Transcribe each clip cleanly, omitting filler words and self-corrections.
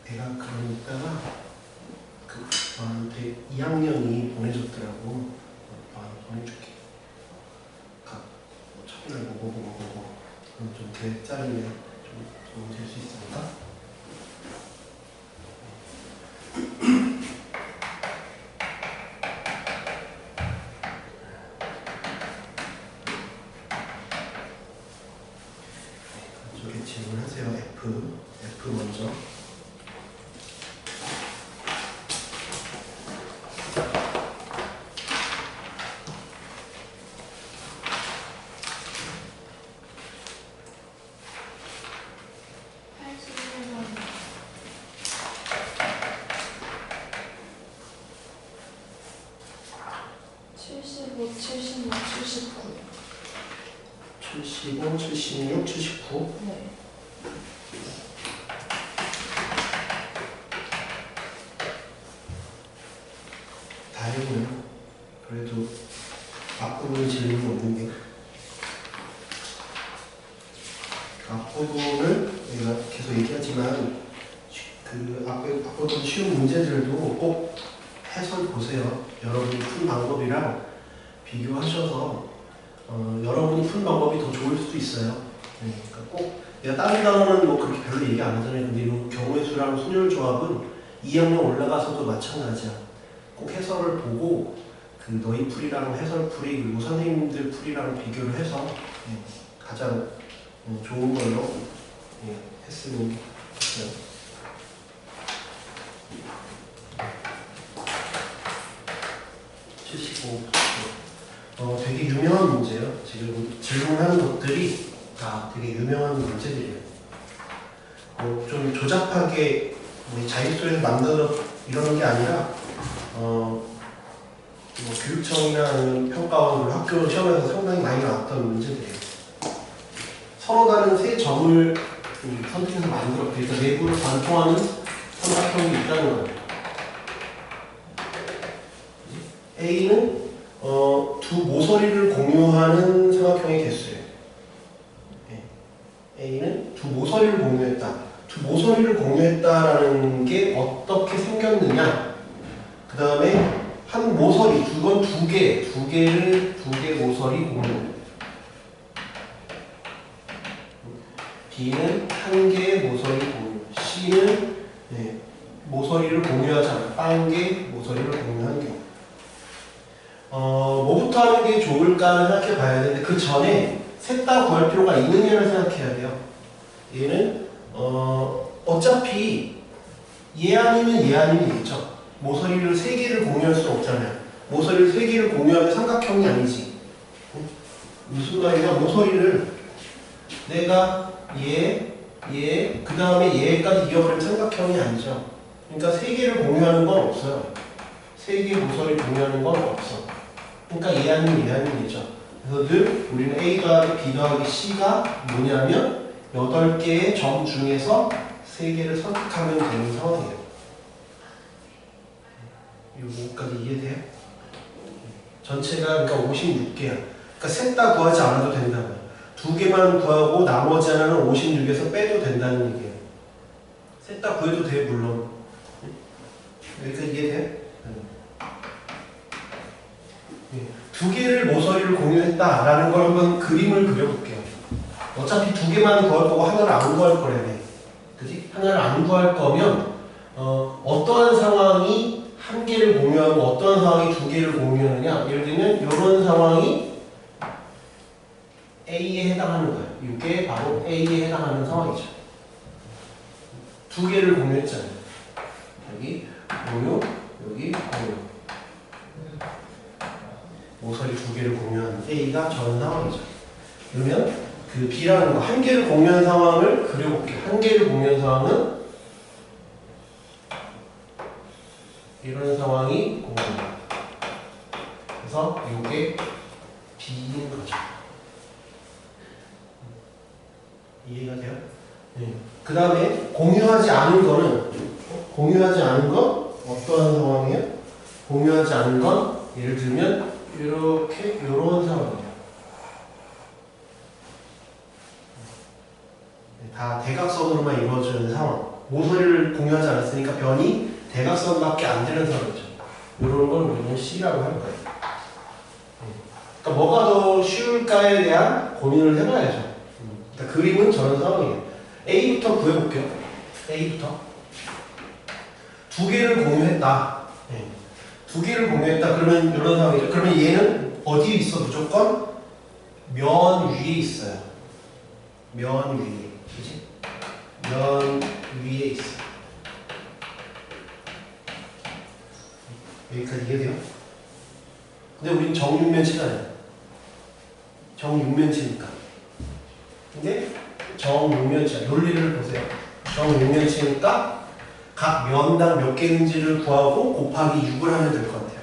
내가 그러니까 너한테 2학년이 보내줬더라고. 너한테 보내줄게. 첫날 보고 그럼 좀 계획 짜리면 좀 될 수 있습니다. 이쪽에 질문하세요. F 먼저. 칠십오, 76, 79. 네. 다행이네요. 그래도 앞부분 질문이 없는 게. 앞부분을 내가 계속 얘기하지만 앞부분 쉬운 문제들도 꼭 해설 보세요. 여러분이 푼 방법이랑 비교하셔서 여러분이 푼 방법이 더 좋을 수도 있어요. 네, 그러니까 꼭 내가 다른 단어는 뭐 그렇게 별로 얘기 안 하잖아요. 근데 이 경우의 수랑 순열 조합은 2학년 올라가서도 마찬가지야. 꼭 해설을 보고 너희 풀이랑 해설 풀이 그리고 선생님들 풀이랑 비교를 해서 가장 좋은 걸로 했으면 좋겠어요. 되게 유명한 문제예요. 지금 질문하는 것들이 다 되게 유명한 문제들이에요. 좀 조잡하게 자율소에서 만들어 이러는 게 아니라 교육청이나 아니면 평가원 학교 시험에서 상당히 많이 나왔던 문제들이에요. 서로 다른 세 점을 선택해서 만들어 그러니까 내부를 관통하는 삼각형이 있다는 거예요. A는 두 모서리를 공유하는 삼각형의 개수예요. A는 두 모서리를 공유했다. 두 모서리를 공유했다라는 게 어떻게 생겼느냐. 그 다음에 한 모서리, 두 개 모서리 공유. B는 한 개의 모서리 공유. C는 모서리를 공유하지 않아. 한 개의 모서리를 공유한 경우. 뭐부터 하는 게 좋을까 생각해 봐야 되는데 그 전에 셋 다 구할 필요가 있느냐를 생각해야 돼요. 얘는 어차피 얘 아니면 있죠. 모서리를 3개를 공유할 수는 없잖아요. 모서리를 3개를 공유하면 삼각형이 아니지. 무슨 말이냐? 모서리를 내가 그 다음에 얘까지 이어버리면 삼각형이 아니죠. 그러니까 3개를 공유하는 건 없어요. 3개 모서리 공유하는 건 없어. 그러니까 얘 아니면 얘죠. 그래서 늘 우리는 A 더하기 B 더하기 C가 뭐냐면 8개의 점 중에서 3개를 선택하면 되는 상황이에요. 여기까지 이해돼요? 전체가 그러니까 56개야. 그러니까 셋 다 구하지 않아도 된다는 거야. 2개만 구하고 나머지 하나는 56에서 빼도 된다는 얘기예요. 셋 다 구해도 돼 물론. 여기까지 이해돼? 2개를 모서리를 공유했다라는 걸 한번 그림을 그려볼게요. 어차피 2개만 구할 거고 하나를 안 구할 거라며. 그지? 하나를 안 구할 거면 어떠한 상황이 1개를 공유하고 어떠한 상황이 2개를 공유하느냐. 예를 들면 이런 상황이 A에 해당하는 거예요. 이게 바로 A에 해당하는 상황이죠. 2개를 공유했잖아요. 여기 공유, 여기 공유. 모서리 2개를 공유한 A가 저런 상황이죠. 그러면 그 B라는 거 1개를 공유한 상황을 그려볼게요. 1개를 공유한 상황은 이런 상황이 공유합니다. 그래서 이게 B인 거죠. 이해가 돼요? 네. 그 다음에 공유하지 않은 건 어떠한 상황이에요? 공유하지 않은 건 예를 들면 이렇게 이런 상황이에요. 다 대각선으로만 이루어지는 상황. 모서리를 공유하지 않았으니까 변이 대각선밖에 안 되는 상황이죠. 이런 걸 우리는 C라고 할 거예요. 그러니까 뭐가 더 쉬울까에 대한 고민을 해봐야죠. 그러니까 그림은 저런 상황이에요. A부터 구해볼게요. A부터 두 개를 공유했다. 두 개를 공유했다. 그러면 이런 상황이죠. 그러면 얘는 어디에 있어? 무조건 면 위에 있어요. 면 위에. 그치? 면 위에 있어. 여기까지 이해돼요? 근데 우린 정육면체잖아요. 정육면체니까. 근데 정육면체 논리를 보세요. 정육면체니까 각 면당 몇 개인지를 구하고 곱하기 6을 하면 될 것 같아요.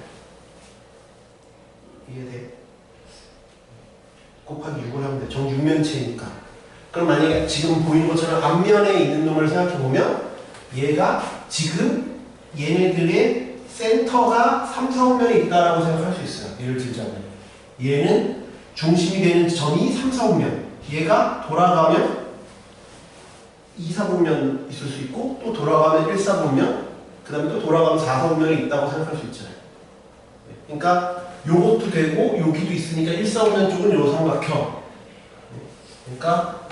이해돼? 곱하기 6을 하면 돼. 정육면체니까. 그럼 만약에 지금 보이는 것처럼 앞면에 있는 놈을 생각해보면 얘가 지금 얘네들의 센터가 3, 4, 5면에 있다라고 생각할 수 있어요. 예를 들자면 얘는 중심이 되는 점이 3, 4, 5면, 얘가 돌아가면 2, 4, 5면 있을 수 있고 또 돌아가면 1, 4, 5면, 그 다음에 또 돌아가면 4, 4, 5면이 있다고 생각할 수 있잖아요. 그러니까 요것도 되고 여기도 있으니까 1, 4, 5면 쪽은 요 삼각형. 그러니까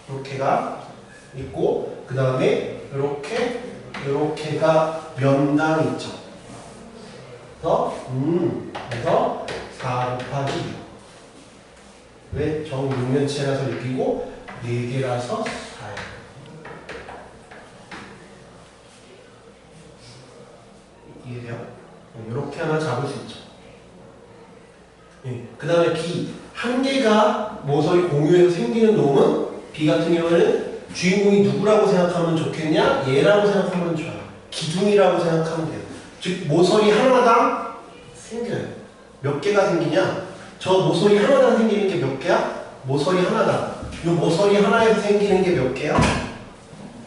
이렇게가 있고 그 다음에 이렇게가 면당 있죠. 그래서 4 곱하기 6. 왜? 정육면체라서 6이고 4개라서 4예요. 이해돼요? 이렇게 하나 잡을 수 있죠. 그 다음에 B. 한 개가 모서리 공유해서 생기는 놈은 B 같은 경우에는 주인공이 누구라고 생각하면 좋겠냐? 얘라고 생각하면 좋아요. 기둥이라고 생각하면 돼요. 즉 모서리 하나당 생겨요. 몇 개가 생기냐? 저 모서리 하나당 생기는 게 몇 개야? 모서리 하나당. 요 모서리 하나에서 생기는 게 몇 개야?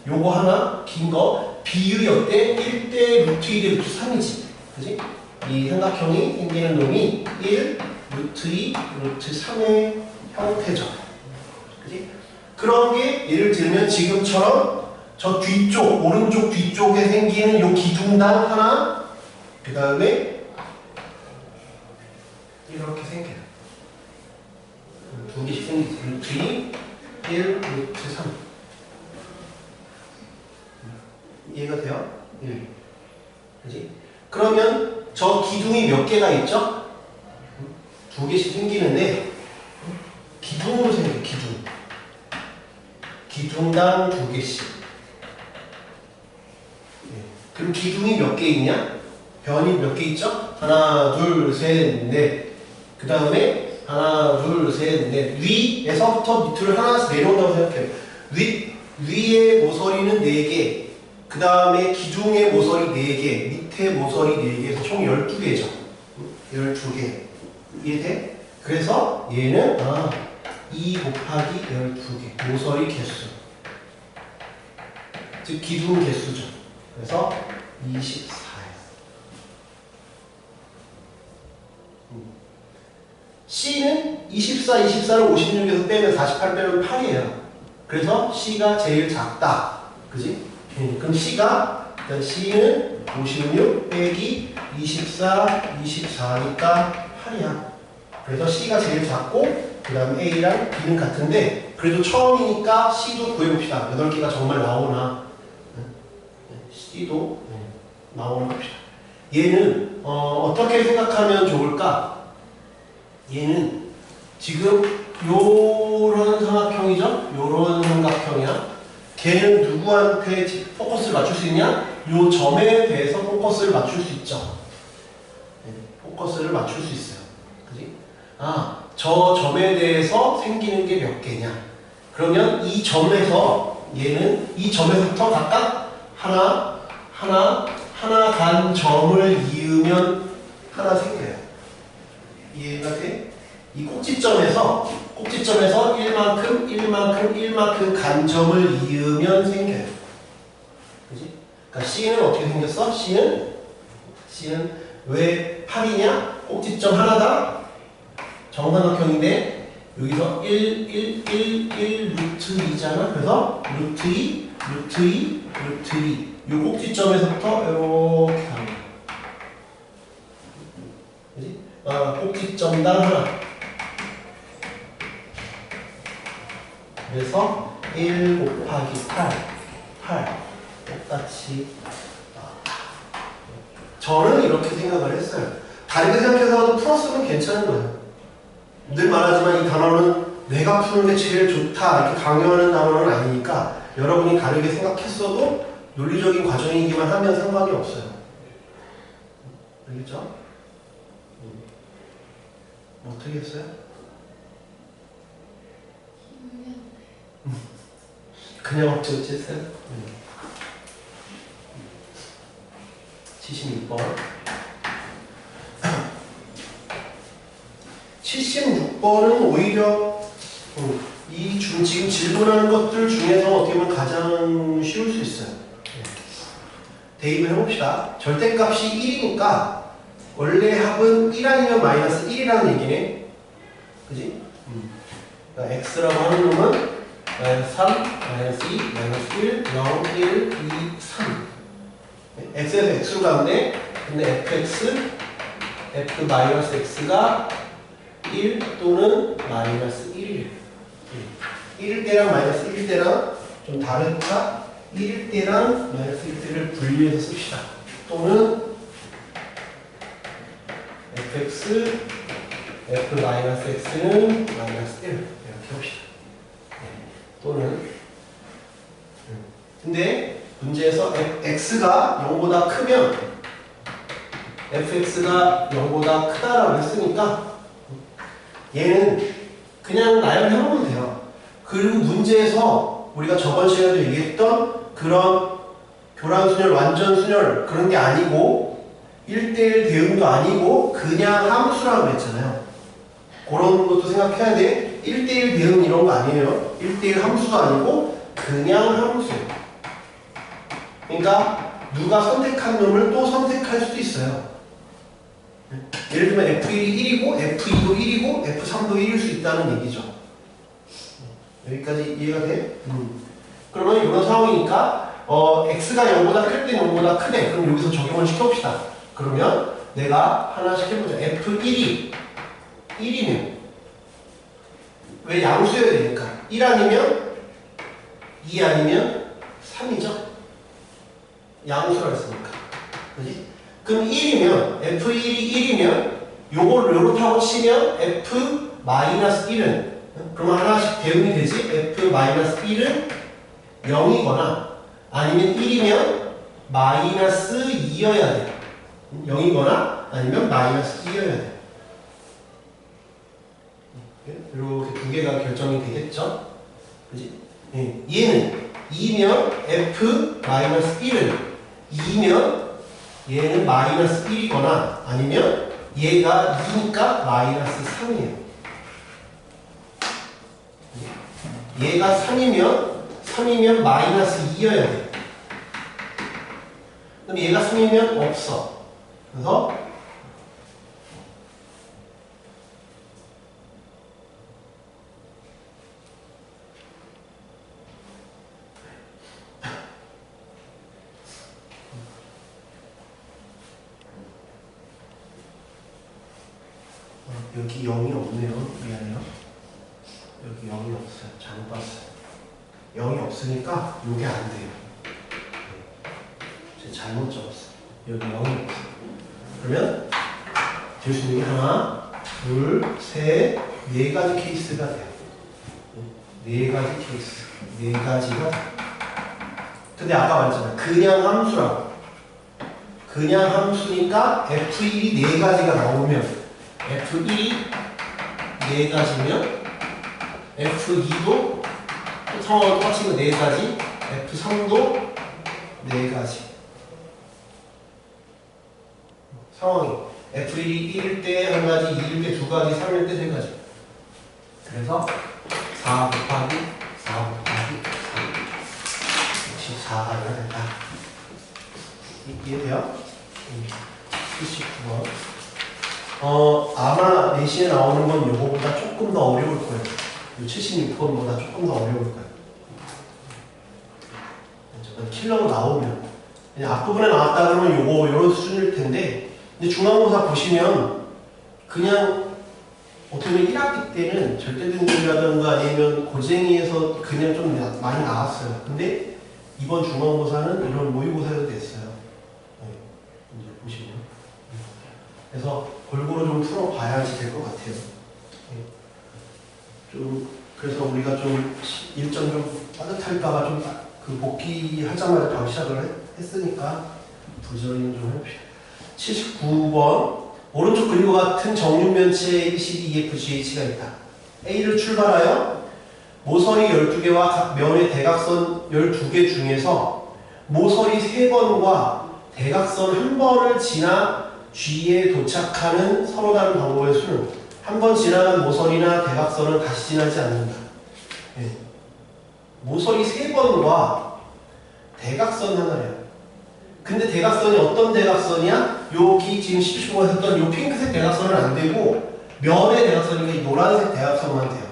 요거 하나 긴 거 비율이 어때? 1대 루트 2대 루트 3이지. 그지? 이 삼각형이 생기는 놈이 1, 루트 2, 루트 3의 형태죠. 그지? 그런 게 예를 들면 지금처럼 저 뒤쪽, 오른쪽 뒤쪽에 생기는 요 기둥당 하나, 그 다음에 이렇게 생겨요. 두 개씩 생기지. 루트 2, 1, 루트 3. 이해가 돼요? 1. 그지? 그러면 저 기둥이 몇 개가 있죠? 두 개씩 생기는데 기둥으로 생겨요. 기둥당 두 개씩. 그럼 기둥이 몇 개 있냐? 변이 몇 개 있죠? 하나, 둘, 셋, 넷. 그 다음에 하나, 둘, 셋, 넷. 위에서부터 밑으로 하나씩 내려온다고 생각해요. 위에 모서리는 4개. 그 다음에 기둥의 모서리 4개. 밑에 모서리 4개에서 총 12개죠. 12개. 이해돼? 그래서 얘는 2 곱하기 12개. 모서리 개수. 즉 기둥 개수죠. 그래서 24예요. C는 24, 24를 56에서 빼면 48 빼면 8이에요. 그래서 C가 제일 작다. 그지? 그럼 C는 56 빼기 24, 24니까 8이야. 그래서 C가 제일 작고 그 다음에 A랑 B는 같은데 그래도 처음이니까 C도 구해봅시다. 8개가 정말 나오나. C도 나오는 겁니다. 얘는 어떻게 생각하면 좋을까? 얘는 지금 요런 삼각형이죠? 요런 삼각형이야. 걔는 누구한테 포커스를 맞출 수 있냐? 요 점에 대해서 포커스를 맞출 수 있죠. 포커스를 맞출 수 있어요. 그지? 저 점에 대해서 생기는 게 몇 개냐? 그러면 이 점에서 얘는 이 점에서부터 각각 하나 간 점을 이으면 하나 생겨요. 이해가 돼? 이 꼭지점에서 1만큼 간 점을 이으면 생겨요. 그지? 그러니까 C는 어떻게 생겼어? C는 왜 8이냐? 꼭지점 하나당 정삼각형인데 여기서 1, 1, 1, 1 루트 2잖아. 그래서 루트 2, 루트 2, 루트 2. 요 꼭지점에서부터 이렇게 가는 거야. 그지? 꼭지점당 하나. 그래서 1 곱하기 8 똑같이 나왔다. 저는 이렇게 생각을 했어요. 다르게 생각해서도 풀었으면 괜찮은 거예요. 늘 말하지만 이 단어는 내가 푸는 게 제일 좋다 이렇게 강요하는 단어는 아니니까 여러분이 다르게 생각했어도 논리적인 과정이기만 하면 상관이 없어요. 알겠죠? 어떻게 했어요? 그냥 어찌 했어요? 76번 76번은 오히려 지금 질문하는 것들 중에서 어떻게 보면 가장 쉬울 수 있어요. 대입을 해봅시다. 절대값이 1이니까 원래 합은 1 아니면 마이너스 1이라는 얘기네. 그지? 그러니까 x라고 하는 놈은 마이너스 3, 마이너스 2, 마이너스 1, 0, 1, 2, 3 x에서 x로 가는데 근데 fx, f 마이너스 x가 1 또는 마이너스 1이래요. 1일 때랑 마이너스 1일 때랑 좀 다르니까 1일 때랑 마이너스 1일 때를 분리해서 씁시다. 또는 fx, f 마이너스 x는 마이너스 1 이렇게 합시다. 또는 근데 문제에서 x가 0보다 크면 fx가 0보다 크다라고 했으니까 얘는 그냥 나열해보면 돼요. 그리고 문제에서 우리가 저번 시간에도 얘기했던 그런 교란순열, 완전순열 그런 게 아니고 1대1 대응도 아니고 그냥 함수라고 했잖아요. 그런 것도 생각해야 돼. 1대1 대응 이런 거 아니에요. 1대1 함수도 아니고 그냥 함수예요. 그러니까 누가 선택한 놈을 또 선택할 수도 있어요. 예를 들면 F1이 1이고 F2도 1이고 F3도 1일 수 있다는 얘기죠. 여기까지 이해가 돼? 그러면 이런 상황이니까 X가 0보다 클 때 0보다 크네. 그럼 여기서 적용을 시켜봅시다. 그러면 내가 하나씩 해보자. F1이 1이면 왜 양수여야 되니까 1 아니면 2 아니면 3이죠. 양수라 했으니까. 그지? 그럼 1이면 F1이 1이면 요걸 요렇다고 치면 F-1은 그러면 하나씩 대응이 되지? F-1은 0이거나 아니면 1이면 마이너스 2여야 돼. 0이거나 아니면 마이너스 2여야 돼. 이렇게 두 개가 결정이 되겠죠? 그지? 얘는 2면 F-1은 2면 얘는 마이너스 1이거나 아니면 얘가 2니까 마이너스 3이에요. 얘가 3이면 마이너스 2여야 돼. 그럼 얘가 3이면 없어. 그래서 여기 0이 없네요. 미안해요. 여기 0이 없어요. 잘못 봤어요. 0이 없으니까 이게 안 돼요. 제가 잘못 적었어요. 여기 0이 없어요. 그러면 될 수 있는 게 하나, 둘, 셋, 네 가지 케이스가 돼요. 네 가지 케이스. 네 가지가 돼요. 근데 아까 말했잖아요. 그냥 함수라고. 그냥 함수니까 F1이 네 가지가 나오면 F1이 4가지면 F2도 상황을 똑같이 4가지, F3도 4가지. 상황이 F1이 1일 때 1가지, 2일 때 2가지, 3일 때 3가지. 그래서 4 곱하기 4 곱하기 4 14가 돼야 된다. 이해돼요? 79번 아마 내신에 나오는 건 요거보다 조금 더 어려울 거예요. 요 76번보다 조금 더 어려울 거예요. 킬러로 나오면. 그냥 앞부분에 나왔다 그러면 요거, 요런 수준일 텐데, 근데 중간고사 보시면, 그냥, 어떻게 보면 1학기 때는 절대등급이라든가 아니면 고쟁이에서 그냥 좀 많이 나왔어요. 근데, 이번 중간고사는 이런 모의고사도 됐어요. 이제 보시면. 그래서 골고루 좀 풀어봐야지 될 것 같아요. 좀 그래서 우리가 좀 일정 좀 빠듯할까봐 좀 그 복귀하자마자 바로 시작을 했으니까 부지런히 좀 해봅시다. 79번 오른쪽 그림과 같은 정육면체에 ABCD, EF, GH가 있다. A를 출발하여 모서리 12개와 각 면의 대각선 12개 중에서 모서리 3번과 대각선 1번을 지나 G에 도착하는 서로 다른 방법의 수는 한 번 지나간 모서리나 대각선은 다시 지나지 않는다. 네. 모서리 3번과 대각선 하나래요. 근데 대각선이 어떤 대각선이야? 여기 지금 17초가 했던 요 핑크색 대각선은 안 되고 면의 대각선이니까 이 노란색 대각선만 돼요.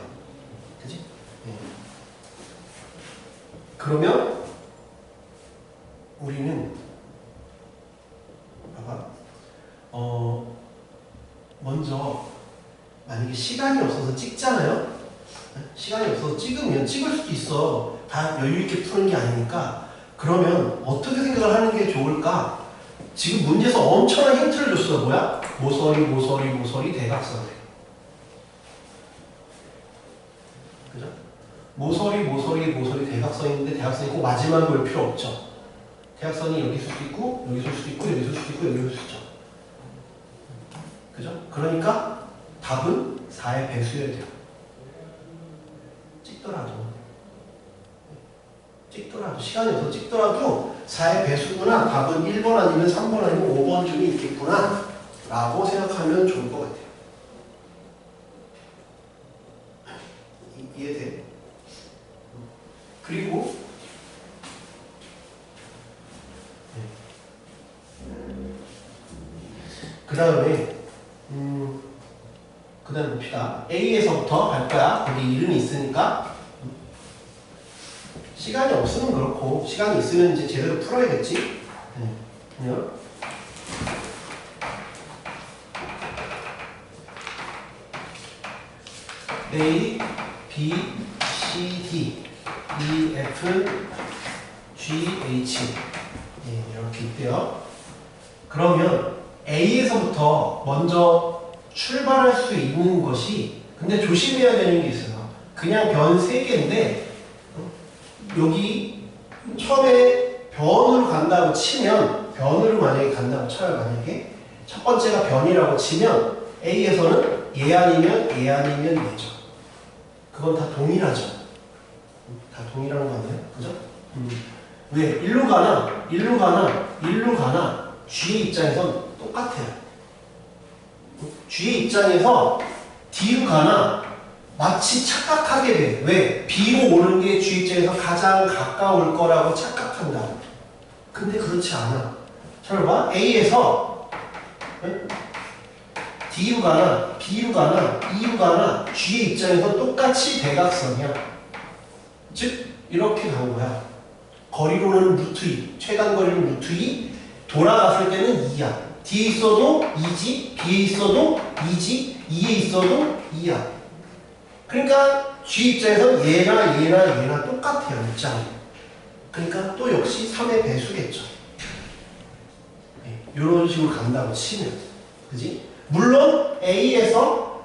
그치? 네. 그러면 우리는 봐봐. 먼저 만약에 시간이 없어서 찍잖아요. 시간이 없어서 찍으면 찍을 수도 있어. 다 여유있게 푸는 게 아니니까. 그러면 어떻게 생각을 하는 게 좋을까? 지금 문제에서 엄청난 힌트를 줬어. 뭐야? 모서리 대각선. 그죠? 모서리 대각선인데 대각선이 꼭 마지막에 올 필요 없죠. 대각선이 여기 있을 수도 있고 여기 있을 수도 있고 여기 있을 수도 있고 여기 있을 수도 있죠. 그죠? 그러니까 답은 4의 배수여야 돼요. 찍더라도 시간이 없어서 찍더라도 4의 배수구나. 답은 1번 아니면 3번 아니면 5번 중에 있겠구나 라고 생각하면 좋을 것 같아요. 이해돼? 그리고 그 다음에 봅시다. A에서부터 갈 거야. 거기 이름이 있으니까. 시간이 없으면 그렇고, 시간이 있으면 이제 제대로 풀어야겠지. A, B, C, D, E, F, G, H. 이렇게 있대요. 그러면 A에서부터 먼저 출발할 수 있는 것이, 근데 조심해야 되는 게 있어요. 그냥 변 3개인데 여기 처음에 변으로 간다고 치면, 변으로 만약에 간다고 쳐요. 만약에 첫 번째가 변이라고 치면 A에서는 얘 아니면 얘죠. 그건 다 동일하죠. 다 동일한 거 아니에요? 그죠? 왜? 일로 가나 G의 입장에선 똑같아요. G의 입장에서 D로 가나 마치 착각하게 돼. 왜? B로 오는 게 G 입장에서 가장 가까울 거라고 착각한다. 근데 그렇지 않아. 잘 봐. A에서 D로 가나 B로 가나 E로 가나 G의 입장에서 똑같이 대각선이야. 즉 이렇게 간 거야. 거리로는 루트 2, 최단 거리는 루트 2, 돌아갔을 때는 2야. D에 있어도 2지, B에 있어도 2지, E에 있어도 2야. 그러니까 G 입장에서 얘나 똑같아요. 입장이. 그러니까 또 역시 3의 배수겠죠. 이런 식으로 간다고 치면. 그지? 물론 A에서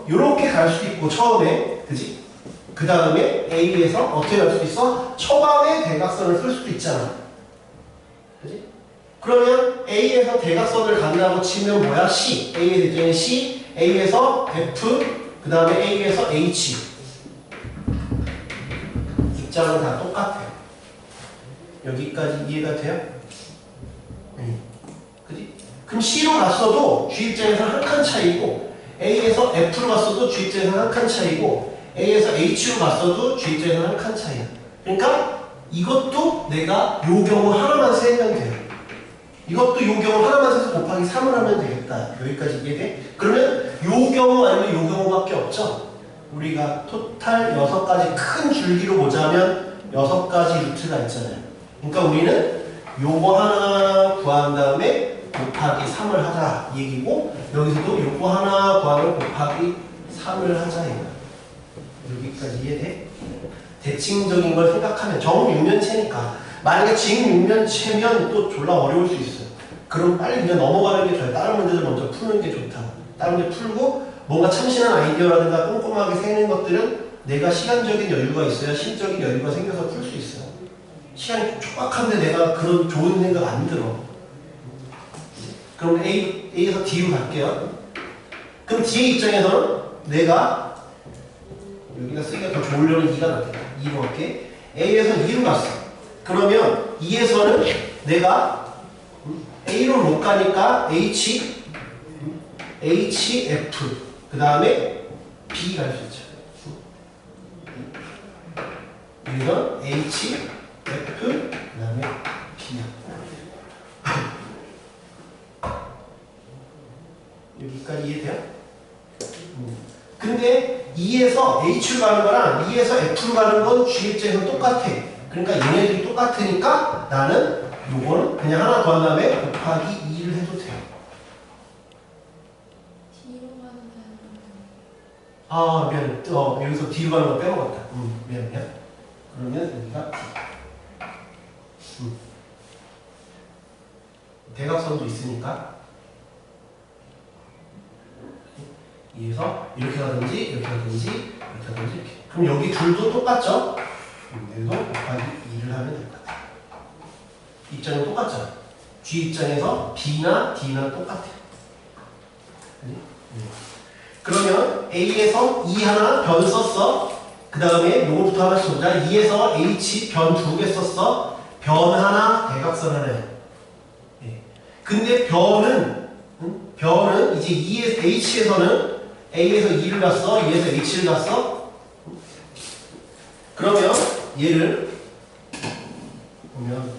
이렇게 갈 수 있고 처음에. 그지? 그 다음에 A에서 어떻게 갈 수도 있어? 초반에 대각선을 쓸 수도 있잖아. 그지? 그러면 A에서 대각선을 간다고 치면 뭐야? C. A의 대칭은 C. A에서 F. 그 다음에 A에서 H. 입장은 다 똑같아요. 여기까지 이해가 돼요? 그지? 그럼 C로 갔어도 G 입장에서는 한 칸 차이고, A에서 F로 갔어도 G 입장에서는 한 칸 차이고, A에서 H로 갔어도 G 입장에서는 한 칸 차이야. 그러니까 이것도 내가 요 경우 하나만 세면 돼요. 이것도 요 경우 하나만 세서 곱하기 3을 하면 되겠다. 여기까지 이해돼? 그러면 요 경우 아니면 요 경우밖에 없죠. 우리가 토탈 6가지 큰 줄기로 보자면 6가지 루트가 있잖아요. 그러니까 우리는 요거 하나 구한 다음에 곱하기 3을 하자 이 얘기고, 여기서도 요거 하나 구하면 곱하기 3을 하자 이거야. 여기까지 이해돼? 대칭적인 걸 생각하면 정 6면체니까 만약에 직 6면체면 또 졸라 어려울 수 있어요. 그럼 빨리 그냥 넘어가는 게 좋아요. 다른 문제들 먼저 푸는 게 좋다. 다른 문제 풀고 뭔가 참신한 아이디어라든가 꼼꼼하게 세는 것들은 내가 시간적인 여유가 있어야 심적인 여유가 생겨서 풀 수 있어요. 시간이 촉박한데 내가 그런 좋은 생각 안 들어. 그럼 A에서 D로 갈게요. 그럼 D의 입장에서는 내가 여기다 쓰기가 더 좋으려면 2가 낫겠다. 2로 할게. A에서 2로 갔어. 그러면 2에서는 내가 A로 못 가니까 H, F 그 다음에 B 갈 수 있죠. 여기서 H, F 그 다음에 B야. 여기까지 이해돼요? 근데 2에서 H로 가는 거랑 2에서 F로 가는 건 G 입장에서 똑같아. 그러니까 얘네들이 똑같으니까 나는 요거는 그냥 하나 더한 다음에 곱하기 2를 해도 돼요. 뒤로 가는 게 아 미안. 여기서 뒤로 가는 거 빼먹었다. 미안. 그러면 여기가 대각선도 있으니까 2에서 이렇게 가든지 이렇게 가든지 이렇게 가든지 이렇게. 그럼 여기 둘도 똑같죠? 여기도 곱하기 2를 하면 될 것 같아요. 입장은 똑같잖아. G 입장에서 B나 D나 똑같아. 그러면 A에서 2 하나 변 썼어. 그 다음에 요거부터 하나씩 보자. 2에서 H 변 2개 썼어. 변 하나, 대각선 하나야. 근데 변은 이제 H에서는 A에서 2를 갔어. 2에서 H를 갔어. 그러면 얘를 보면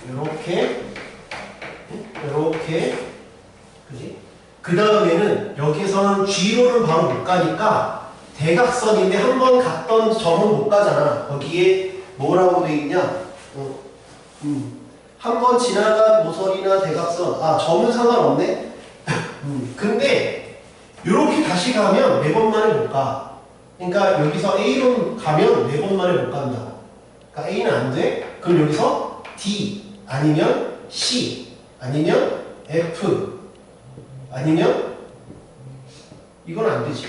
요렇게 그지? 그 다음에는 여기서는 G로는 바로 못 가니까 대각선인데 한 번 갔던 점은 못 가잖아. 거기에 뭐라고 돼 있냐? 한 번 지나간 모서리나 대각선. 점은 상관없네. 근데 이렇게 다시 가면 4번 만에 못 가. 그러니까 여기서 A로 가면 4번 만에 못 간다고. 그러니까 A는 안 돼. 그럼 여기서 D 아니면 C 아니면 F 아니면 이건 안 되지.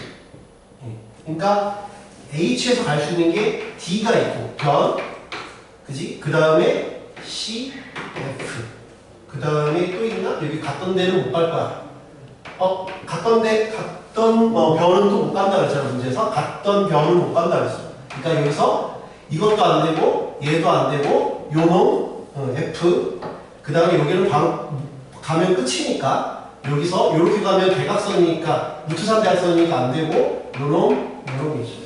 그러니까 H에서 갈 수 있는 게 D가 있고 변, 그지? 그 다음에 C, F. 그 다음에 또 있나? 여기 갔던 데는 못 갈 거야. 갔던 변은 또 못 간다 그랬잖아, 문제에서. 갔던 변은 못 간다 그랬어. 그러니까 여기서 이것도 안 되고, 얘도 안 되고, 요놈, F. 그 다음에 여기는 바로 가면 끝이니까, 여기서 이렇게 가면 대각선이니까, 무투산 대각선이니까 안 되고, 요놈이지.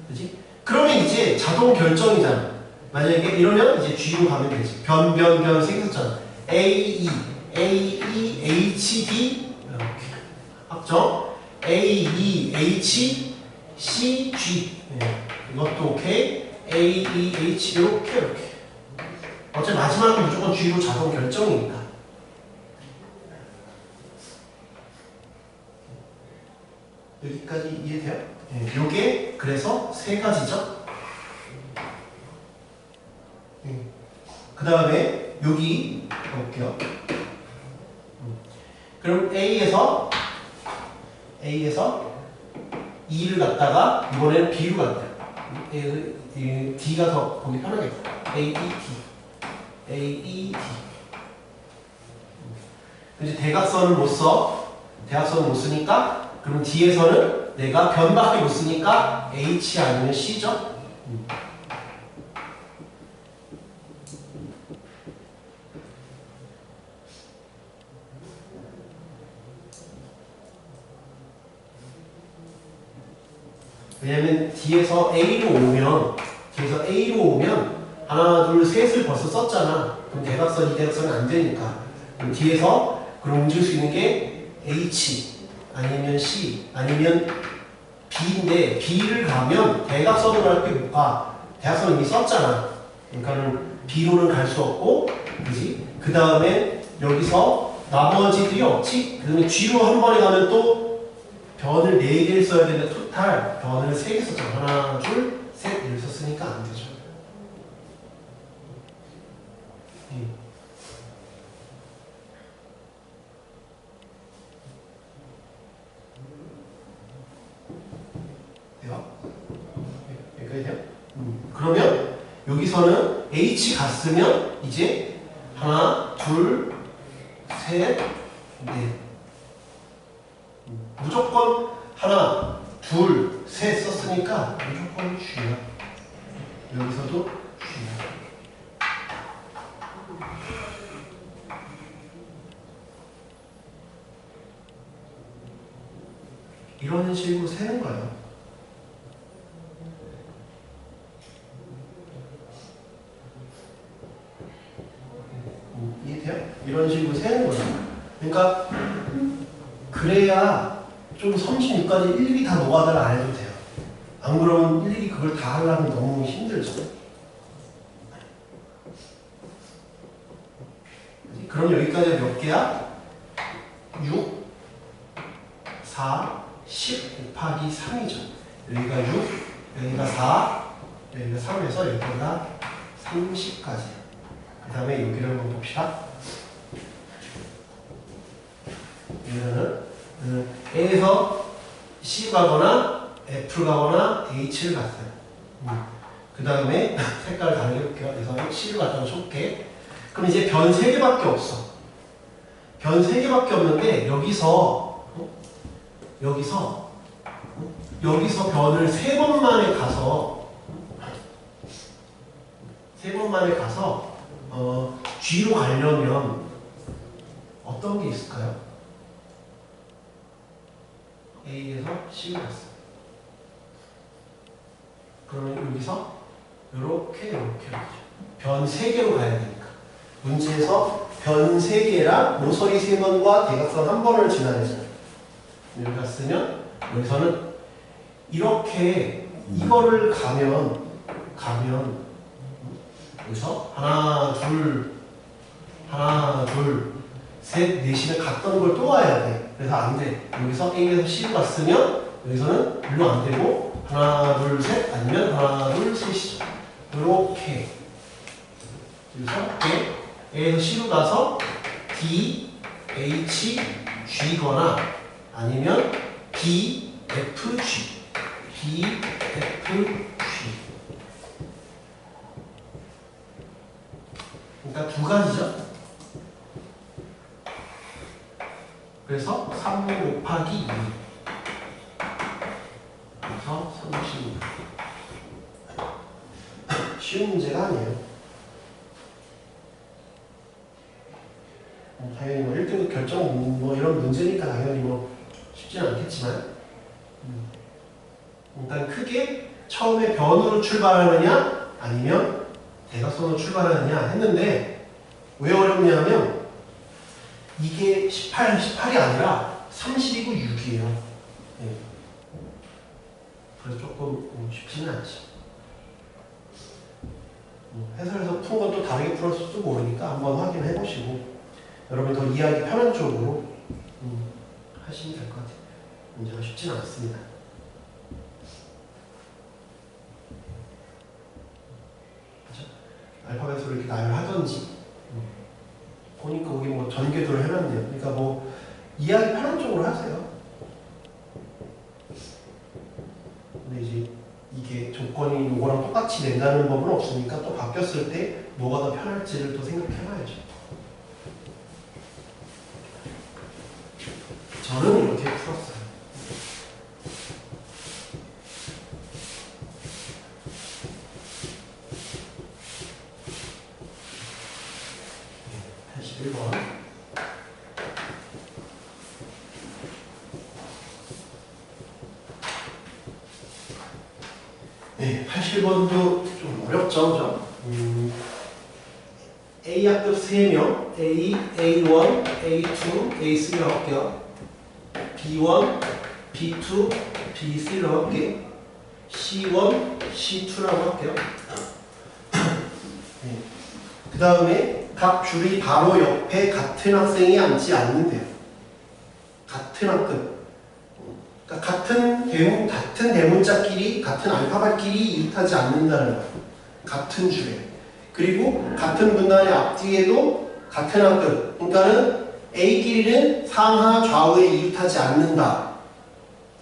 그지? 그러면 이제 자동 결정이잖아. 만약에 이러면 이제 G로 가면 되지. 변 생겼잖아. A, H, D 이렇게 확정. A, H, C, G 이것도 오케이. A, H 이렇게 어차피 마지막은 무조건 G로 자동 결정이니까. 여기까지 이해돼요? 요게 그래서 3가지죠. 그 다음에 여기 볼게요. 그럼 A에서 2를 갖다가 이번에는 B로 간다. D가 더 보기 편하겠다. A, E, D. 이제 대각선을 못 써. 대각선을 못 쓰니까 그럼 D에서는 내가 변밖에 못 쓰니까 H 아니면 C죠. 왜냐면 D에서 A로 오면 하나 둘 셋을 벌써 썼잖아. 그럼 대각선, 이 대각선은 안 되니까. 그럼 뒤에서 그럼 움직일 수 있는 게 H 아니면 C 아니면 B인데 B를 가면 대각선으로 갈 게 못 가. 대각선 이미 썼잖아. 그러니까는 B로는 갈 수 없고, 그지? 그 다음에 여기서 나머지들이 없지? 그 다음에 G로 한 번에 가면 또 변을 4개를 써야 되는데 토탈 변을 3개 썼잖아. 하나, 둘, 셋 이렇게 썼으니까 안 되죠. 돼요? 여기까지 돼요? 그러면 여기서는 H 갔으면 이제 하나, 둘, 셋, 넷. 무조건 하나, 둘, 셋 썼으니까 무조건 G야. 여기서도 G야. 이런 식으로 세는 거예요. 이해돼요? 이런 식으로 세는 거예요. 그러니까 그래야 좀 36까지 일일이 다 노가다를 안 해도 돼요. 안 그러면 일일이 그걸 다 하려면 너무 힘들죠. 그럼 여기까지가 몇 개야? 6, 4, 10 곱하기 3이죠. 여기가 6, 여기가 4, 여기가 3에서 여기가 30까지. 그 다음에 여기를 한번 봅시다. 여기는 A에서 C 가거나 F 가거나 H를 갔어요. 그 다음에 색깔을 다르게 해볼게요. 그래서 C를 갖다가 좁게. 그럼 이제 변 3개밖에 없어. 변 3개밖에 없는데 여기서 변을 3번 만에 가서 G로 가려면 어떤 게 있을까요? A에서 C로 갔어요. 그러면 여기서 이렇게 변 3개로 가야 되니까 문제에서 변 3개랑 모서리 3번과 대각선 1번을 지나야죠. 여기 갔으면 여기서는 이렇게 이거를 가면 여기서 하나 둘 셋 넷이면 갔던 걸 또 와야 돼. 그래서 안 돼. 여기서 A에서 C로 갔으면 여기서는 일로 안 되고 하나 둘 셋 아니면 하나 둘 셋이죠. 이렇게 여기서 A에서 C로 가서 D, H, G거나 아니면 B, F, G B, F, G 그러니까 두 가지죠. 그래서 3 곱하기 2 그래서 36 쉬운 문제가 아니에요. 당연히 뭐 1등급 결정 뭐 이런 문제니까 당연히 뭐 쉽지는 않겠지만 일단 크게 처음에 변으로 출발하느냐 아니면 대각선으로 출발하느냐 했는데 왜 어렵냐면 이게 18이 아니라 30이고 6이에요. 네. 그래서 조금 쉽지는 않지. 해설에서 푼 건 또 다르게 풀었을지도 모르니까 한번 확인해 보시고 여러분 더 이해하기 편한 쪽으로 하시면 될 것 같아요. 문제가 쉽지는 않습니다. 그렇죠? 알파벳으로 이렇게 나열하던지 보니까 거기 뭐 전개도를 해놨네요. 그러니까 뭐 이해하기 편한 쪽으로 하세요. 근데 이제 이게 조건이 이거랑 똑같이 낸다는 법은 없으니까 또 바뀌었을 때 뭐가 더 편할지를 또 생각해봐야죠. 저는 이렇게 풀었어요. 네, 81번. 네, 81번도 좀 어렵죠, 그죠? A학급 3명, A, A1, A2, A3라고 할게요. B1, B2, B3라고 할게요. C1, C2라고 할게요. 네. 그 다음에 각 줄이 바로 옆에 같은 학생이 앉지 않는데요. 같은 학급. 그러니까 같은 대문자끼리, 같은 알파벳끼리 이웃하지 않는다는 거예요. 같은 줄에. 그리고 같은 분단의 앞뒤에도 같은 학급. 그러니까는 A끼리는 상하 좌우에 이웃하지 않는다.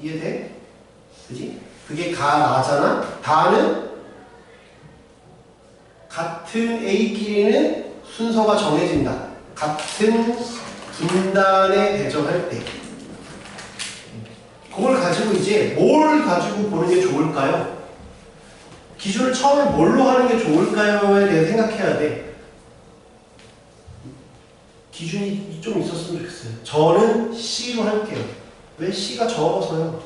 이해돼? 그지? 그게 가, 나잖아? 다는 같은 A끼리는 순서가 정해진다. 같은 분단에 배정할 때. 그걸 가지고 이제 뭘 가지고 보는 게 좋을까요? 기준을 처음에 뭘로 하는 게 좋을까요에 대해 생각해야 돼. 기준이 좀 있었으면 좋겠어요. 저는 C로 할게요. 왜 C가 적어서요?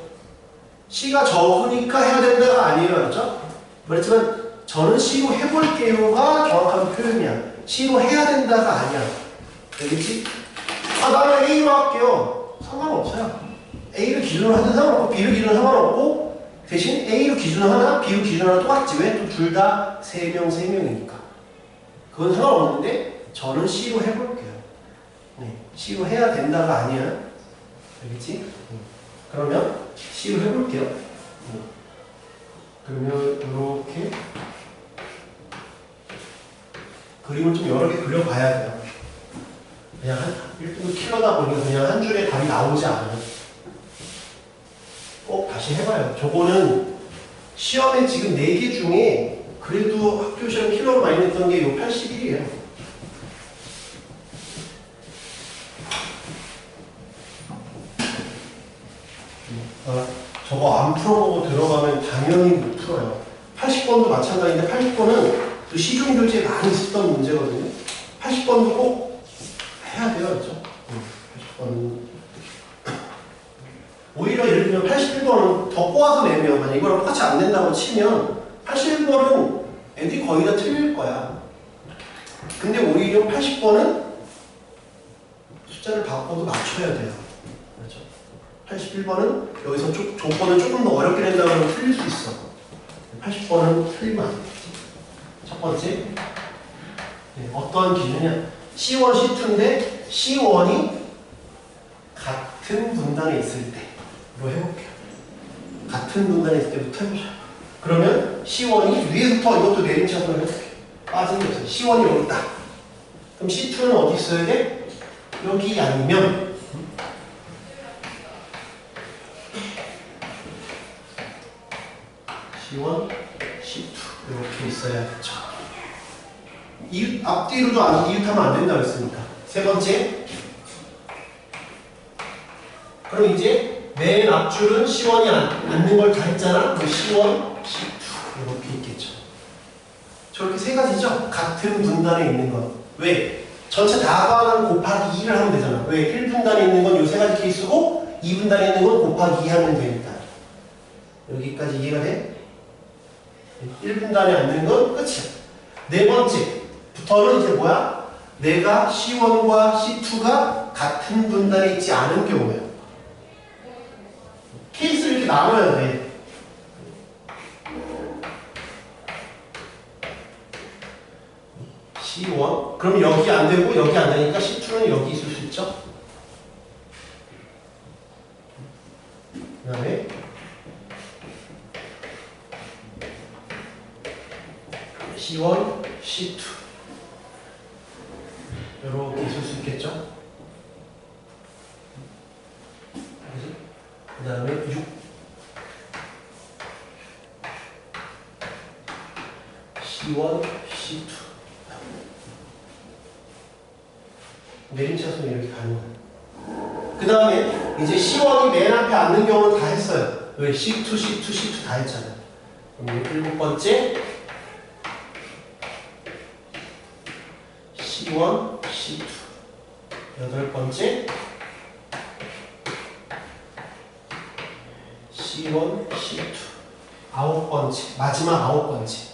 C가 적으니까 해야 된다가 아니에요. 알죠? 그렇지만 저는 C로 해볼게요가 정확한 표현이야. C로 해야 된다가 아니야. 알겠지? 아, 나는 A로 할게요. 상관없어요. A를 기준으로 하든 상관없고 B를 기준으로 상관없고 대신 A로 기준을 하나 B로 기준을 하나 똑같지. 왜? 또 둘 다 3명이니까. 그건 상관없는데 저는 C로 해볼게요. 네, C로 해야 된다가 아니야. 알겠지? 그러면 C로 해볼게요. 그러면 이렇게 그림을 좀 여러 개 그려봐야 돼요. 그냥 1등급 킬러다 보니까 그냥 한 줄에 답이 나오지 않아요. 꼭 다시 해봐요. 저거는 시험에 지금 4개 중에 그래도 학교 시험 킬러로 많이 냈던 게 요 81이에요. 저거 안 풀어보고 들어가면 당연히 못 풀어요. 80번도 마찬가지인데 80번은 그 시중교재에 많이 있었던 문제거든요. 80번도 꼭 해야 돼요. 그렇죠? 80번은 오히려 예를 들면 81번은 더 꼬아서 내면 만약 이거랑 똑같이 안 된다고 치면 81번은 애들이 거의 다 틀릴 거야. 근데 오히려 80번은 숫자를 바꿔도 맞춰야 돼요. 그렇죠? 81번은 여기서 조건을 조금 더 어렵게 낸다고 하면 틀릴 수 있어. 80번은 틀리면 안 되지. 첫 번째, 네, 어떠한 기준이냐? C1, C2인데 C1이 같은 분단에 있을 때로 해볼게요. 같은 분단에 있을 때부터 해보자. 그러면 C1이 위에부터 이것도 내림차순으로 해볼게요. 빠진 게 없어요. C1이 여기 있다. 그럼 C2는 어디 있어야 돼? 여기 아니면 C1, C2 이렇게 있어야겠죠. 이웃, 앞뒤로도 이웃하면 안 된다고 했으니까. 세 번째, 그럼 이제 맨 앞줄은 C1이 앉는 걸 다 했잖아. 그럼 C1, C2 이렇게 있겠죠. 저렇게 세 가지죠. 같은 분단에 있는 건. 왜? 전체 다 더하면 곱하기 2를 하면 되잖아. 왜? 1분단에 있는 건 이 세 가지 케이스고 2분단에 있는 건 곱하기 2 하면 되니까. 여기까지 이해가 돼? 1분단에 앉는 건 끝이야. 네 번째부터는 이제 뭐야? 내가 C1과 C2가 같은 분단에 있지 않은 경우예요. 케이스를 이렇게 나눠야 돼. C1 그럼 여기 안 되고 여기 안 되니까 C2는 여기 있을 수 있죠. 그 다음에 C1, C2 이렇게 있을 수 있겠죠. 그 다음에 6 C1, C2 내림차순이 이렇게 가는 거예요. 그 다음에 이제 C1이 맨 앞에 앉는 경우는 다 했어요. 왜? C2, C2, C2 다 했잖아요. 그럼 7번째 C1, C2 8번째 C1, C2 9번째 마지막 9번째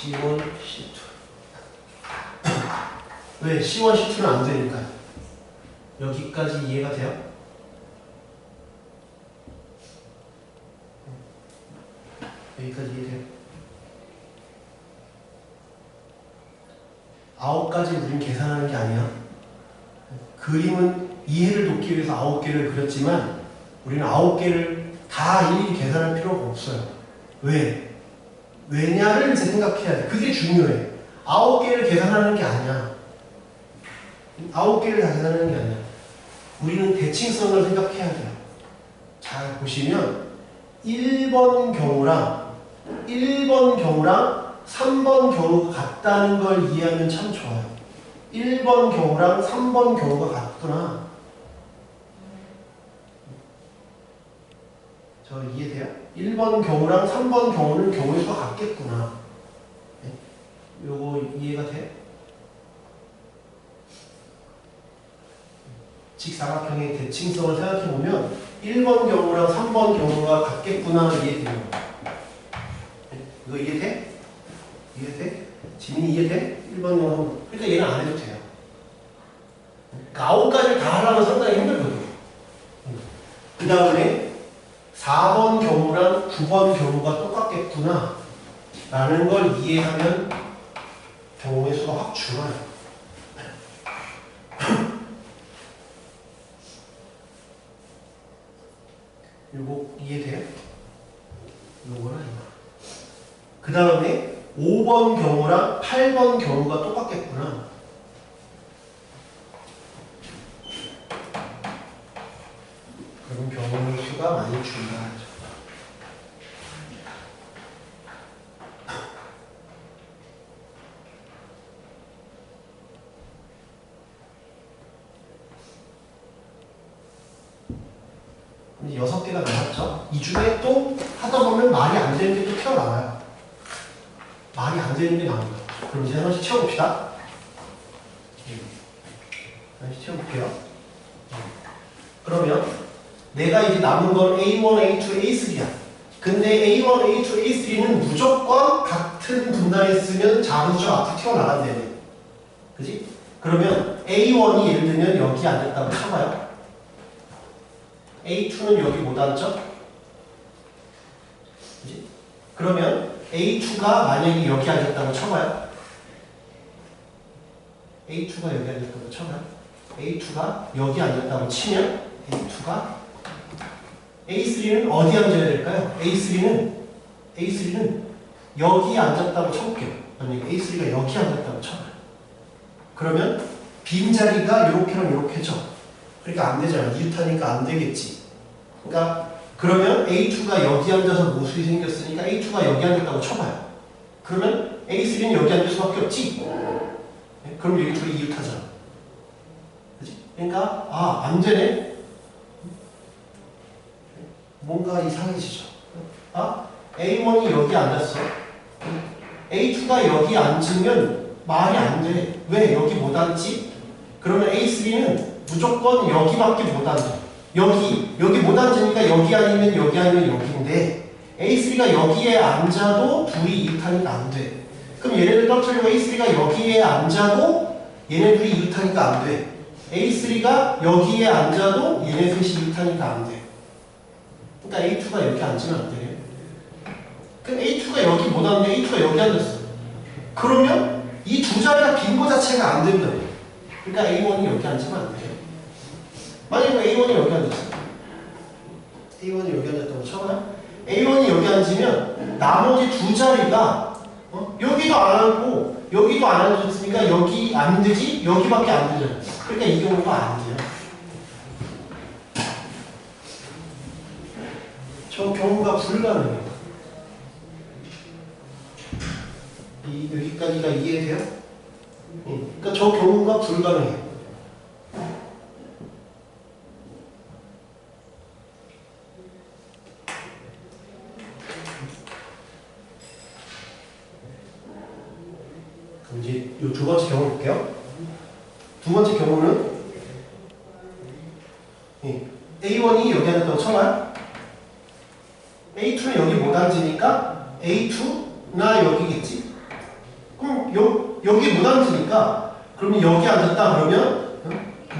C1, C2. 왜? C1, C2는 안 되니까. 여기까지 이해가 돼요? 여기까지 이해돼요? 9가지 우린 계산하는 게 아니야. 그림은 이해를 돕기 위해서 9개를 그렸지만 우리는 9개를 다 일일이 계산할 필요가 없어요. 왜? 왜냐를 이제 생각해야 돼. 그게 중요해. 9개를 계산하는 게 아니야. 9개를 다 계산하는 게 아니야. 우리는 대칭성을 생각해야 돼요. 잘 보시면 1번 경우랑 3번 경우가 같다는 걸 이해하면 참 좋아요. 1번 경우랑 3번 경우가 같구나. 저 이해돼요? 1번 경우랑 3번 경우는 경우의 수가 같겠구나. 네? 요거 이해가 돼? 직사각형의 대칭성을 생각해보면 1번 경우랑 3번 경우가 같겠구나 이해돼요. 네? 이거 이해돼? 이해돼? 지민이 이해돼? 1번 경우 그러니까 얘는 안 해도 돼요. 그러니까 9가지를 다 하려면 상당히 힘들거든요. 그 다음에 4번 경우랑 9번 경우가 똑같겠구나 라는 걸 이해하면 경우의 수가 확 줄어요. 요거 이해돼요? 요거랑 이거. 그 다음에 5번 경우랑 8번 경우가 똑같겠구나. 그럼 경우의 수가 많이 줄다 하죠. 이제 6개가 남았죠. 이 중에 또 하다 보면 말이 안 되는 게 또 튀어나와요. 말이 안 되는 게 나옵니다. 그럼 이제 하나씩 채워봅시다. 하나씩 채워볼게요. 그러면 내가 이제 남은 건 A1, A2, A3야. 근데 A1, A2, A3는 무조건 같은 분단에 쓰면 작은 숫자 앞에 튀어나간대요. 그지? 그러면 A1이 예를 들면 여기 앉았다고 쳐봐요. A2는 여기 못 앉죠? 그지? 그러면 A2가 만약에 여기 앉았다고 쳐봐요. A2가 여기 앉았다고 쳐봐요. A2가 여기 앉았다고 치면 A2가 A3는 어디 앉아야 될까요? A3는 여기 앉았다고 쳐볼게요. 만약에 A3가 여기 앉았다고 쳐봐요. 그러면 빈자리가 요렇게랑 요렇게죠. 그러니까 안 되잖아. 이웃하니까 안 되겠지. 그러니까 그러면 A2가 여기 앉아서 모습이 생겼으니까 A2가 여기 앉았다고 쳐봐요. 그러면 A3는 여기 앉을 수밖에 없지. 네? 그럼 여기 둘이 이웃하잖아. 그치? 그러니까 안 되네. 뭔가 이상해지죠. A1이 여기 앉았어. A2가 여기 앉으면 말이 안 돼. 왜 여기 못 앉지? 그러면 A3는 무조건 여기밖에 못 앉아. 여기 못 앉으니까 여기 아니면 여기인데 A3가 여기에 앉아도 둘이 이웃하니까 안 돼. 그럼 얘네들 떨어뜨리고 A3가 여기에 앉아도 얘네들이 이웃하니까 안 돼. A3가 여기에 앉아도 얘네 셋이 이웃하니까 안 돼. 그러니까 A2가 여기 앉으면 안 되네. 그럼 A2가 여기 못 앉는데 A2가 여기 앉았어. 그러면 이 두 자리가 빈 거 자체가 안 된다. 그러니까 A1이 여기 앉으면 안 돼요. 만약에 A1이 여기 앉았어. A1이 여기 앉았다고 쳐봐요. A1이 여기 앉으면 나머지 두 자리가 여기도 안 앉고 여기도 안 앉았으니까 여기 안 되지? 여기밖에 안 되잖아. 그러니까 이 경우가 안 돼요. 저 경우가 불가능해요. 여기까지가 이해돼요? 그러니까 저 경우가 불가능해요. 그럼 이제 이 두 번째 경우 볼게요. 두 번째 경우는 A1이 여기 앉았다고 쳐봐요. A2는 여기 못 앉으니까 A2나 여기겠지? 여기 못 앉으니까 그러면 여기 앉았다 그러면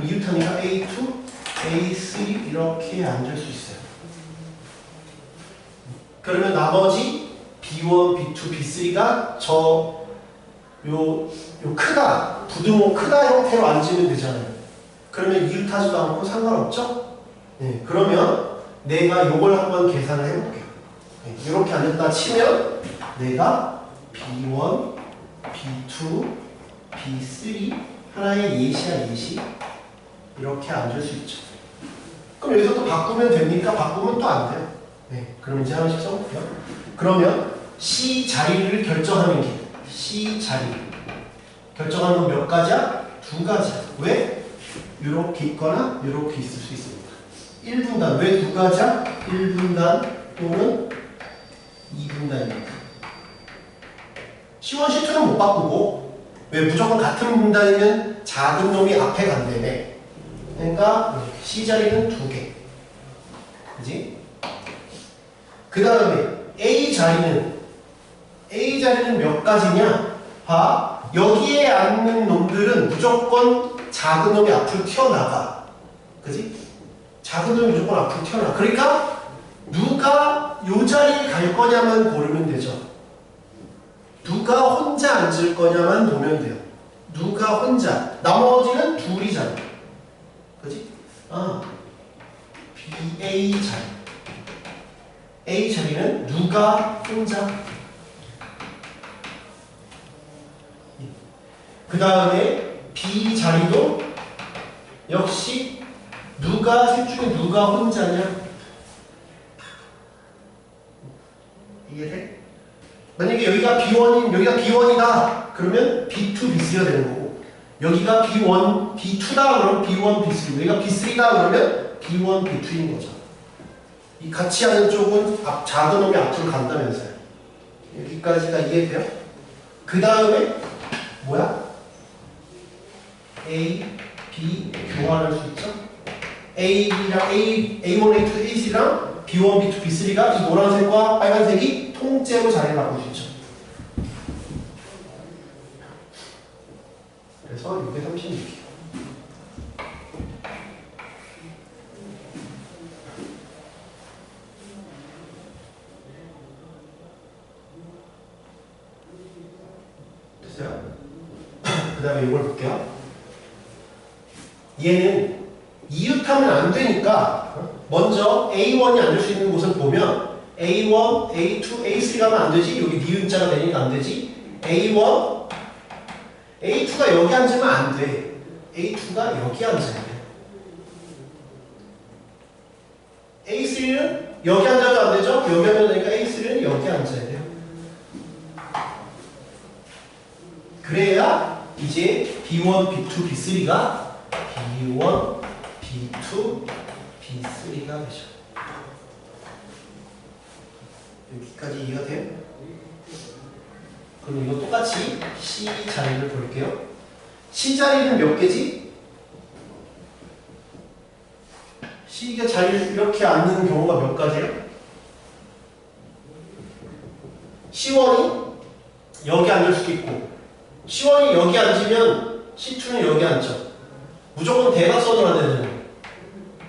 이웃하니까 A2, A3 이렇게 앉을 수 있어요. 그러면 나머지 B1, B2, B3가 요 크다, 부등호 크다 형태로 앉으면 되잖아요. 그러면 이웃하지도 않고 상관없죠? 네, 그러면 내가 요걸 한번 계산을 해볼게요. 네, 이렇게 앉았다 치면 내가 B1, B2, B3 하나의 예시야 예시 이렇게 앉을 수 있죠. 그럼 여기서 또 바꾸면 됩니까? 바꾸면 또 안 돼요. 네, 그럼 이제 하나씩 써볼게요. 그러면 C 자리를 결정하는 게 C 자리 결정하는 건 몇 가지야? 두 가지야. 왜? 이렇게 있거나 이렇게 있을 수 있습니다. 1분단 왜 두 가지야? 1분단 또는 2분단입니다. C1, C2는 못 바꾸고 왜 무조건 같은 분단이면 작은 놈이 앞에 간다며. 그러니까 C 자리는 두 개. 그지? 그 다음에 A 자리는 몇 가지냐? 봐. 여기에 앉는 놈들은 무조건 작은 놈이 앞으로 튀어나가. 그지? 작은 놈이 무조건 앞으로 튀어나가. 그러니까 누가 요 자리에 갈 거냐만 고르면 되죠. 누가 혼자 앉을 거냐만 보면 돼요. 누가 혼자. 나머지는 둘이잖아. 그지? BA 자리. A 자리는 누가 혼자. 그 다음에 B 자리도 역시 셋 중에 누가 혼자냐. 이해돼? 만약에 여기가 B1이다 그러면 B2, B3가 되는 거고 여기가 B1, B2다 그러면 B1, B3 여기가 B3다 그러면 B1, B2인 거죠. 이 같이 하는 쪽은 작은 놈이 앞으로 간다면서요. 여기까지가 이해돼요? 그 다음에 뭐야? A, B 교환할 수 있죠? A랑 A1, A2, A3랑 B1, B2, B3가 이 노란색과 빨간색이 통째로 자리를 바꿀 수 있죠. 그래서 이게 36이에요. 됐어요? 그 다음에 이걸 볼게요. 얘는 이웃하면 안 되니까 먼저 A1이 앉을 수 있는 곳을 보면 A1, A2, A3 가면 안 되지. 여기 니은자가 되니까 안 되지. A1, A2가 여기 앉으면 안 돼. A2가 여기 앉아야 돼. A3는 여기 앉아도 안 되죠? 여기 앉아야 되니까 A3는 여기 앉아야 돼요. 그래야 이제 B1, B2, B3가 B1, B2, B3가 되죠. 여기까지 이해가 돼요? 그럼 이거 똑같이 C 자리를 볼게요. C 자리는 몇 개지? C가 자리를 이렇게 앉는 경우가 몇 가지예요? C1이 여기 앉을 수도 있고 C1이 여기 앉으면 C2는 여기 앉죠. 무조건 대각선으로 앉아야 되잖아요.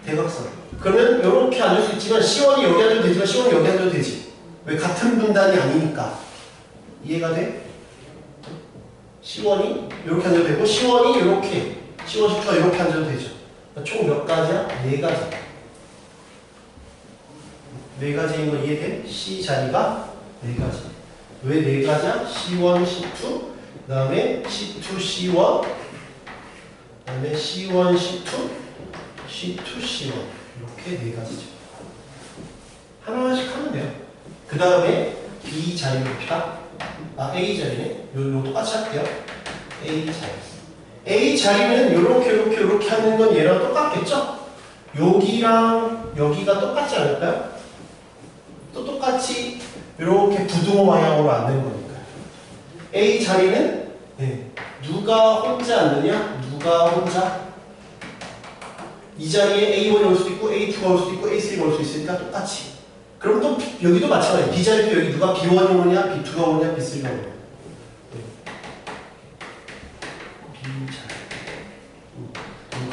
대각선. 그러면 이렇게 앉을 수 있지만 C1이 여기 앉아도 되지만 C1이 여기 앉아도 되지. 왜? 같은 분단이 아니니까. 이해가 돼? C1이 이렇게 앉아도 되고 C1이 이렇게 C1, C2가 이렇게 앉아도 되죠. 총 몇 가지야? 네 가지. 네 가지인 거 이해돼? C 자리가 네 가지. 왜 네 가지야? C1, C2, 그 다음에 C2, C1, 그 다음에 C1, C2, C2, C1 이렇게 네 가지죠. 하나씩 하면 돼요. 그 다음에 B 자리 봅시다. A 자리네. 요 똑같이 할게요. A 자리. A 자리는 요렇게 하는 건 얘랑 똑같겠죠? 여기랑 여기가 똑같지 않을까요? 또 똑같이 이렇게 부등호 방향으로 앉는 거니까요. A 자리는 누가 혼자 앉느냐? 누가 혼자? 이 자리에 A1이 올 수도 있고 A2가 올 수도 있고 A3가 올 수 있으니까 똑같이. 그럼 또 여기도 마찬가지예요. B 자리도 여기 누가 B1이 오느냐? B2가 오느냐? B3가 오느냐?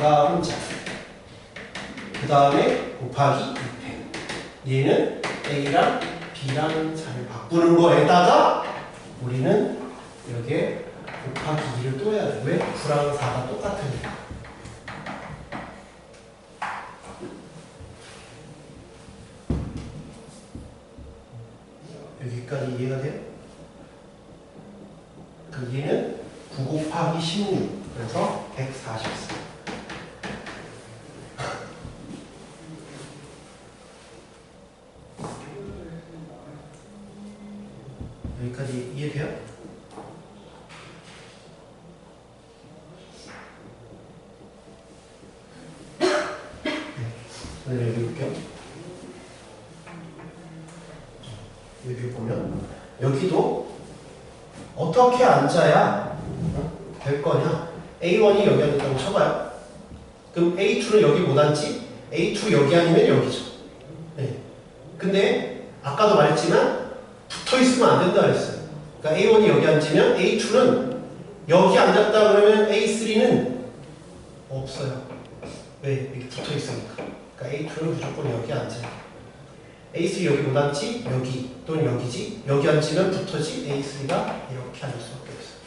A가 혼자. 그 다음에 곱하기 2펜. 얘는 A랑 B랑 잘 바꾸는 거에다가 우리는 여기에 곱하기 2를 또 해야 돼. 왜? 9랑 4가 똑같으니까. 여기까지 이해가 돼요? 그 얘는 9 곱하기 16. 그래서 144. 여기까지 이해돼요? 네, 여기 볼게요. 여기 보면 여기도 어떻게 앉아야 될 거냐? A1이 여기 앉았다고 쳐봐요. 그럼 A2는 여기 못 앉지? A2 여기 아니면 여기죠. 네. 근데 아까도 말했지만 붙어 있으면 안 된다 그랬어요. 그러니까 A1이 여기 앉으면 A2는 여기 앉았다 그러면 A3는 없어요. 왜? 여기 붙어 있으니까. 그러니까 A2는 무조건 여기 앉아요. A3 여기 못 앉지? 여기 또는 여기지? 여기 앉으면 붙어지? A3가 이렇게 앉을 수밖에 없어요.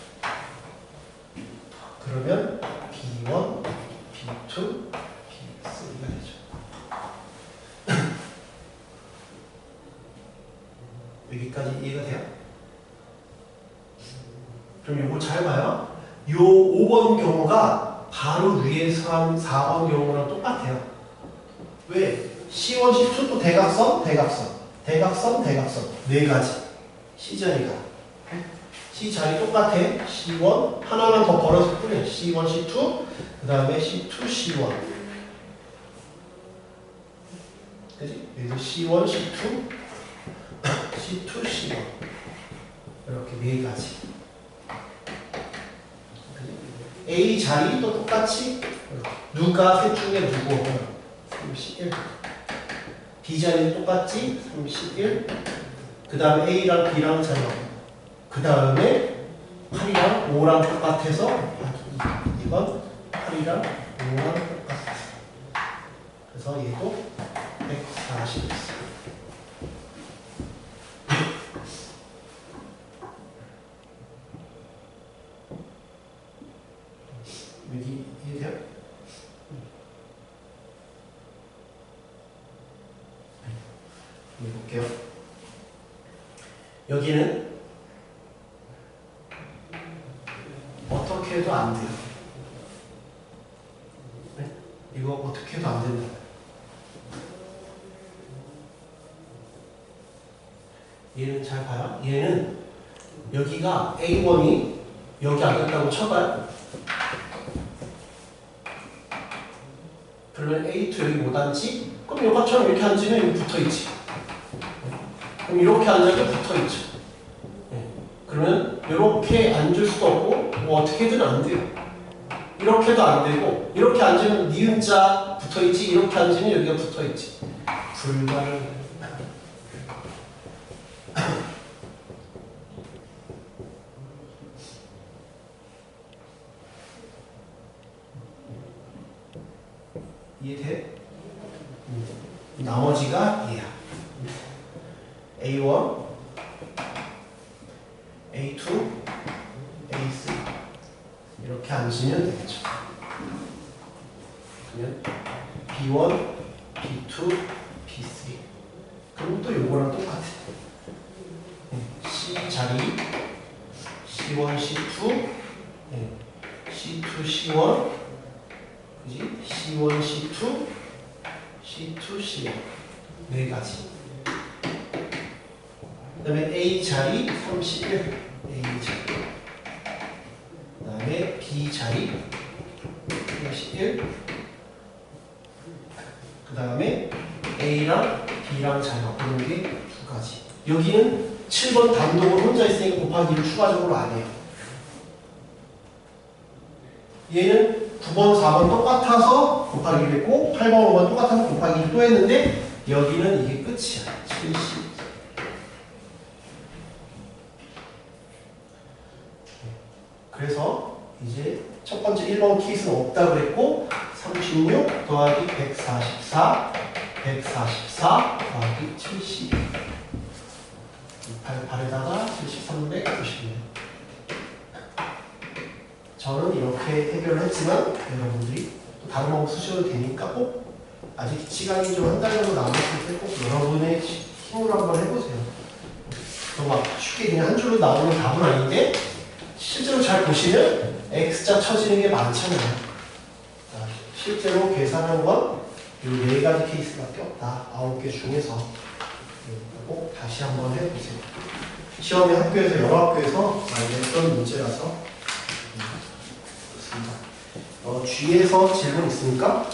그러면 B1, B2, B3가 되죠. 여기까지 이해가 돼요? 그럼 이거 잘 봐요. 요 5번 경우가 바로 위에서 한 4번 경우랑 똑같아요. 왜? C1, C2 또 대각선, 대각선, 대각선, 대각선 네 가지. C 자리가 C 자리 똑같아. C1 하나만 더 벌어서 뿌려. C1, C2 그 다음에 C2, C1 그지? 여기서 C1, C2 C2, C1 이렇게 네 가지. A 자리 또 똑같이 누가 셋 중에 누구 31 B 자리는 똑같지 31 그 다음에 A랑 B랑 자리 그 다음에 8이랑 5랑 똑같아서 이건 8이랑 5랑 똑같아. 그래서 얘도 140 있어. 여기 이해돼요? 볼게요. 여기는 어떻게 해도 안 돼요. 네? 이거 어떻게 해도 안 된다. 얘는 잘 봐요. 얘는 여기가 A1이 여기 앉았다고 쳐봐요. 그러면 A2 여기 못 앉지? 그럼 이것처럼 이렇게 앉으면 여기 붙어있지. 그럼 이렇게 앉아도 붙어있죠. 네. 그러면 이렇게 앉을 수도 없고 뭐 어떻게든 안 돼요. 이렇게도 안 되고 이렇게 앉으면 니은자 붙어있지. 이렇게 앉으면 여기가 붙어있지. 불가능. 이해돼? 나머지가 얘야. A1, A2, A3 이렇게 앉으면 되겠죠. 그러면 B1, B2, B3 그럼 또 요거랑 똑같아. C 자리 C1, C2 C2, C1 그지? C1, C2 C2, C1 네 가지. 그 다음에 A 자리 31 A 자리 그 다음에 B 자리 31 그 다음에 A랑 B랑 잘 바꾸는 게 두 가지. 여기는 7번 단독으로 혼자 있으니까 곱하기를 추가적으로 안 해요. 얘는 9번, 4번 똑같아서 곱하기를 했고 8번, 5번 똑같아서 곱하기를 또 했는데 여기는 이게 끝이야. 70 그래서 이제 첫 번째 1번 케이스는 없다 그랬고 36 더하기 144 144 더하기 70 8에다가 7300 보시면 저는 이렇게 해결을 했지만 여러분들이 또 다른 방법 쓰셔도 되니까 꼭 아직 시간이 좀 한 달 정도 남았을 때 꼭 여러분의 힘으로 한번 해보세요. 막 쉽게 그냥 한 줄로 나오는 답은 아닌데 실제로 잘 보시면 X자 쳐지는 게 많잖아요. 자, 실제로 계산한 건 이 4가지 케이스밖에 없다. 9개 중에서 꼭 다시 한번 해보세요. 시험에 학교에서 여러 학교에서 많이 했던 문제라서 그렇습니다. G에서 질문 있습니까?